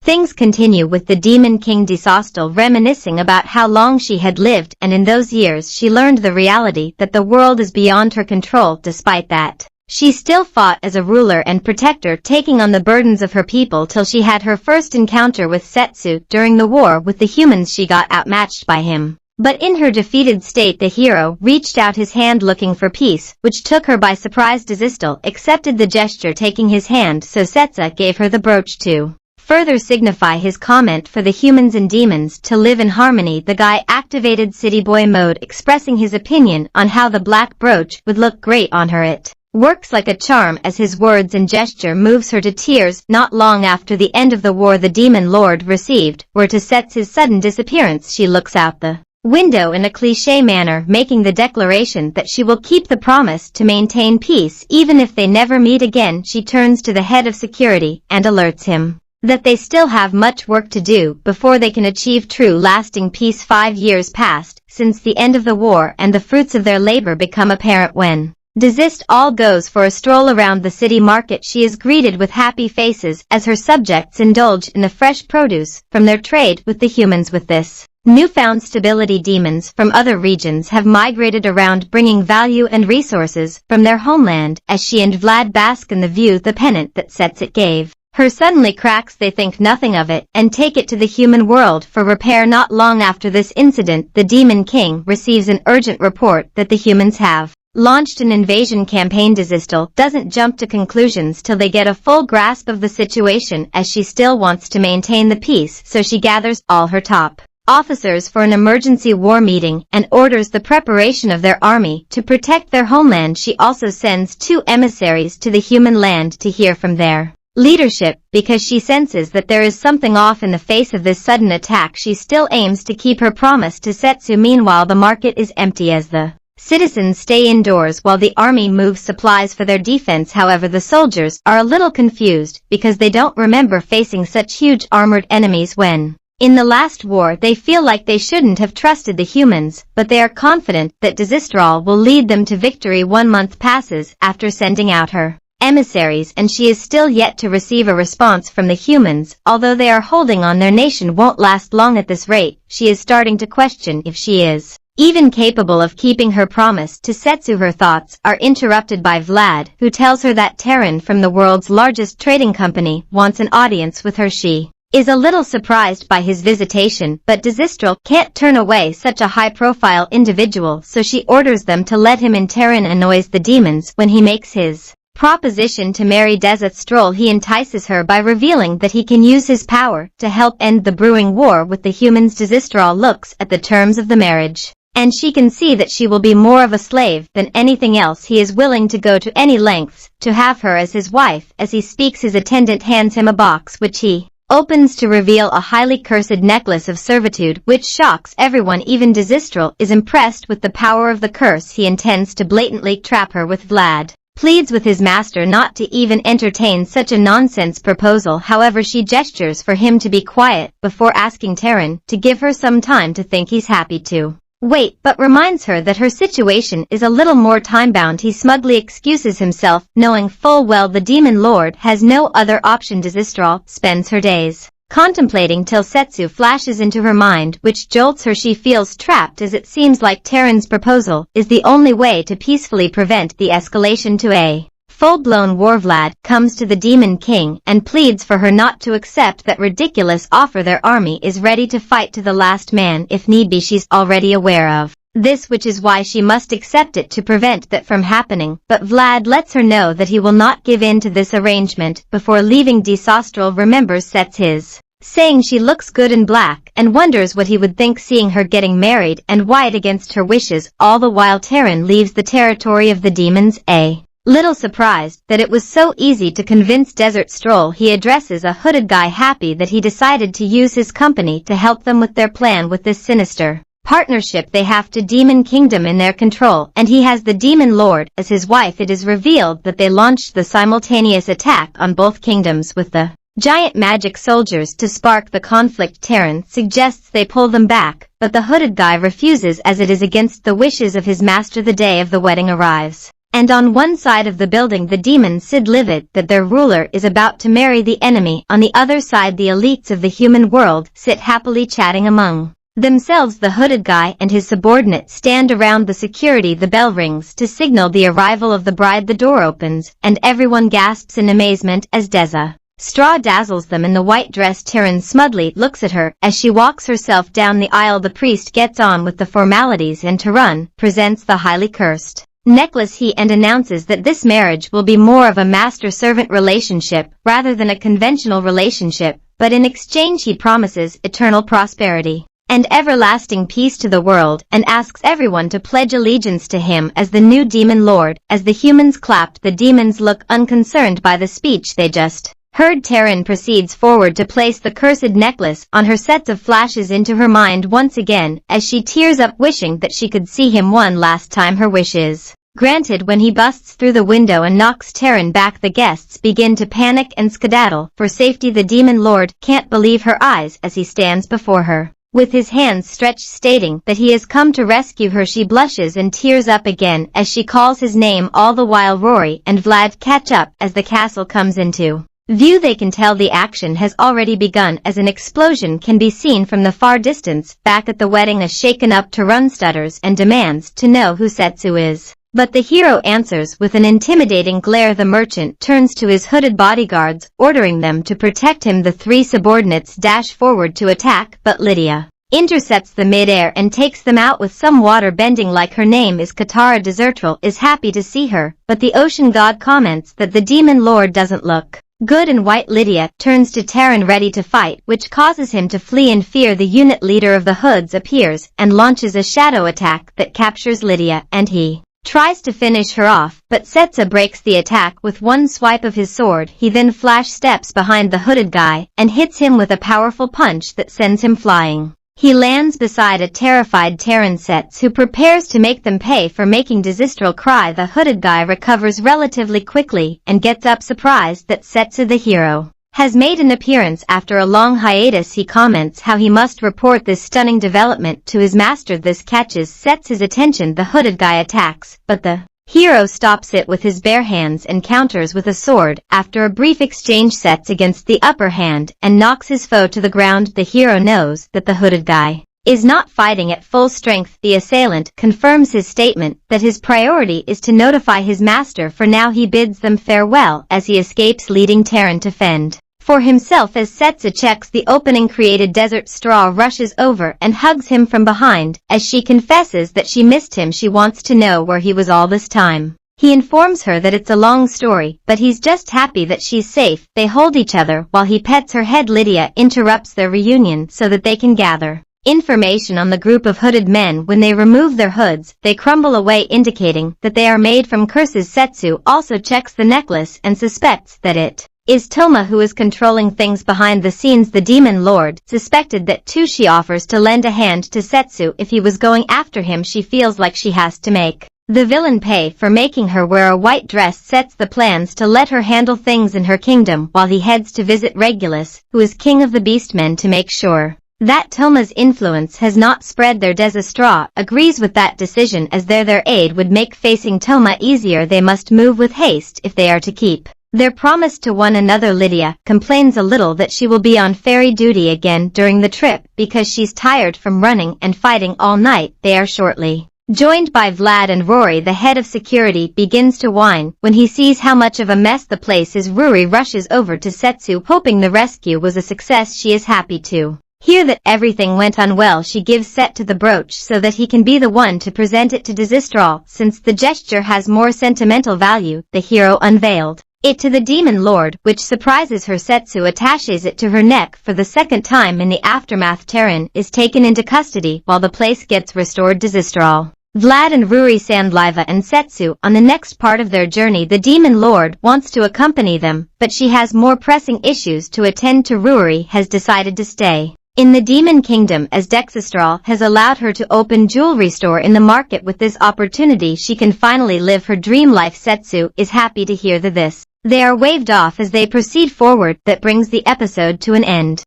Things continue with the Demon King DESU reminiscing about how long she had lived, and in those years she learned the reality that the world is beyond her control. Despite that, she still fought as a ruler and protector, taking on the burdens of her people till she had her first encounter with Setsu. During the war with the humans, she got outmatched by him. But in her defeated state, the hero reached out his hand looking for peace, which took her by surprise. DESU accepted the gesture, taking his hand, so Setsu gave her the brooch to further signify his comment for the humans and demons to live in harmony. The guy activated city boy mode, expressing his opinion on how the black brooch would look great on her. It works like a charm, as his words and gesture moves her to tears. Not long after the end of the war the demon lord received word to Setsu's sudden disappearance. She looks out the window in a cliché manner, making the declaration that she will keep the promise to maintain peace even if they never meet again. She turns to the head of security and alerts him that they still have much work to do before they can achieve true lasting peace. 5 years passed since the end of the war, and the fruits of their labor become apparent when DESU all goes for a stroll around the city market. She is greeted with happy faces as her subjects indulge in the fresh produce from their trade with the humans. With this newfound stability, demons from other regions have migrated around, bringing value and resources from their homeland. As she and Vlad bask in the view, the pennant that Setsu gave her suddenly cracks. They think nothing of it and take it to the human world for repair. Not long after this incident, the Demon King receives an urgent report that the humans have launched an invasion campaign. DESU doesn't jump to conclusions till they get a full grasp of the situation, as she still wants to maintain the peace, so she gathers all her top officers for an emergency war meeting and orders the preparation of their army to protect their homeland. She also sends 2 emissaries to the human land to hear from their leadership, because she senses that there is something off in the face of this sudden attack. She still aims to keep her promise to Setsu. Meanwhile, the market is empty as the citizens stay indoors while the army moves supplies for their defense. However, the soldiers are a little confused because they don't remember facing such huge armored enemies when in the last war. They feel like they shouldn't have trusted the humans, but they are confident that DESU will lead them to victory. 1 month passes after sending out her emissaries, and she is still yet to receive a response from the humans. Although they are holding on, their nation won't last long at this rate. She is starting to question if she is even capable of keeping her promise to Setsu. Her thoughts are interrupted by Vlad, who tells her that Terran from the world's largest trading company wants an audience with her. She is a little surprised by his visitation, but DESU can't turn away such a high-profile individual, so she orders them to let him in. Terran annoys the demons when he makes his proposition to marry DESU. He entices her by revealing that he can use his power to help end the brewing war with the humans. DESU looks at the terms of the marriage, and she can see that she will be more of a slave than anything else. He is willing to go to any lengths to have her as his wife. As he speaks, his attendant hands him a box, which he opens to reveal a highly cursed necklace of servitude, which shocks everyone. Even DESU is impressed with the power of the curse. He intends to blatantly trap her with Vlad pleads with his master not to even entertain such a nonsense proposal. However, she gestures for him to be quiet before asking Terran to give her some time to think. He's happy to wait, but reminds her that her situation is a little more time-bound. He smugly excuses himself, knowing full well the Demon Lord has no other option. DESU spends her days contemplating till Setsu flashes into her mind, which jolts her. She feels trapped, as it seems like Terran's proposal is the only way to peacefully prevent the escalation to a full-blown war. Vlad comes to the Demon King and pleads for her not to accept that ridiculous offer. Their army is ready to fight to the last man if need be. She's already aware of this, which is why she must accept it to prevent that from happening. But Vlad lets her know that he will not give in to this arrangement. Before leaving, DESU remembers Setsu's saying she looks good in black and wonders what he would think seeing her getting married and white against her wishes. All the while, Terran leaves the territory of the demons. A little surprised that it was so easy to convince DESU, he addresses a hooded guy, happy that he decided to use his company to help them with their plan. With this sinister partnership, they have to Demon Kingdom in their control, and he has the Demon Lord as his wife. It is revealed that they launched the simultaneous attack on both kingdoms with the giant magic soldiers to spark the conflict. Terran suggests they pull them back, but the hooded guy refuses, as it is against the wishes of his master. The day of the wedding arrives. And on one side of the building the demons sit livid that their ruler is about to marry the enemy. On the other side the elites of the human world sit happily chatting among themselves. The hooded guy and his subordinate stand around the security. The bell rings to signal the arrival of the bride. The door opens, and everyone gasps in amazement as DESU straw dazzles them in the white dress. Taryn smugly looks at her as she walks herself down the aisle. The priest gets on with the formalities and Taryn presents the highly cursed necklace and announces that this marriage will be more of a master-servant relationship rather than a conventional relationship, but in exchange he promises eternal prosperity and everlasting peace to the world, and asks everyone to pledge allegiance to him as the new demon lord. As the humans clapped, the demons look unconcerned by the speech they just heard. Taryn proceeds forward to place the cursed necklace on her. Sets of flashes into her mind once again as she tears up, wishing that she could see him one last time. Her wish is granted when he busts through the window and knocks Taryn back. The guests begin to panic and skedaddle for safety. The demon lord can't believe her eyes as he stands before her with his hands stretched, stating that he has come to rescue her. She blushes and tears up again as she calls his name. All the while Rory and Vlad catch up as the castle comes into view. They can tell the action has already begun as an explosion can be seen from the far distance. Back at the wedding, a shaken up Tarun stutters and demands to know who Setsu is. But the hero answers with an intimidating glare. The merchant turns to his hooded bodyguards, ordering them to protect him. The three subordinates dash forward to attack, but Lydia intercepts the midair and takes them out with some water bending. Like her name is Katara, Desertril is happy to see her, but the ocean god comments that the demon lord doesn't look good in white. Lydia turns to Taryn ready to fight, which causes him to flee in fear. The unit leader of the hoods appears and launches a shadow attack that captures Lydia, and he tries to finish her off, but Setsu breaks the attack with one swipe of his sword. He then flash steps behind the hooded guy and hits him with a powerful punch that sends him flying. He lands beside a terrified Taryn. Setsu, who prepares to make them pay for making Dezistrel cry. The hooded guy recovers relatively quickly and gets up, surprised that Setsu, the hero, has made an appearance after a long hiatus. He comments how he must report this stunning development to his master. This catches Setsu's attention. The hooded guy attacks, but the hero stops it with his bare hands and counters with a sword. After a brief exchange, Setsu against the upper hand and knocks his foe to the ground. The hero knows that the hooded guy is not fighting at full strength. The assailant confirms his statement that his priority is to notify his master. For now he bids them farewell as he escapes, leading Taryn to fend for himself. As Setsu checks the opening created, Desert Straw rushes over and hugs him from behind. As she confesses that she missed him, she wants to know where he was all this time. He informs her that it's a long story, but he's just happy that she's safe. They hold each other while he pets her head. Lydia interrupts their reunion so that they can gather information on the group of hooded men. When they remove their hoods, they crumble away, indicating that they are made from curses. Setsu also checks the necklace and suspects that it is Toma who is controlling things behind the scenes. The demon lord suspected that too. She offers to lend a hand to Setsu if he was going after him. She feels like she has to make the villain pay for making her wear a white dress. Sets the plans to let her handle things in her kingdom while he heads to visit Regulus, who is king of the beastmen, to make sure that Toma's influence has not spread there. Desistra agrees with that decision as their aid would make facing Toma easier. They must move with haste if they are to keep their promise to one another. Lydia complains a little that she will be on ferry duty again during the trip because she's tired from running and fighting all night. They are shortly joined by Vlad and Rory. The head of security begins to whine when he sees how much of a mess the place is. Rory rushes over to Setsu, hoping the rescue was a success. She is happy to hear that everything went on well. She gives Set to the brooch so that he can be the one to present it to Desistral. Since the gesture has more sentimental value, the hero unveiled it to the demon lord, which surprises her. Setsu attaches it to her neck for the second time. In the aftermath, Taryn is taken into custody while the place gets restored. Desistral, Vlad and Ruri Sandliva and Setsu on the next part of their journey. The demon lord wants to accompany them, but she has more pressing issues to attend to. Ruri has decided to stay in the demon kingdom as Dexistral has allowed her to open jewelry store in the market. With this opportunity, she can finally live her dream life. Setsu is happy to hear this. They are waved off as they proceed forward. That brings the episode to an end.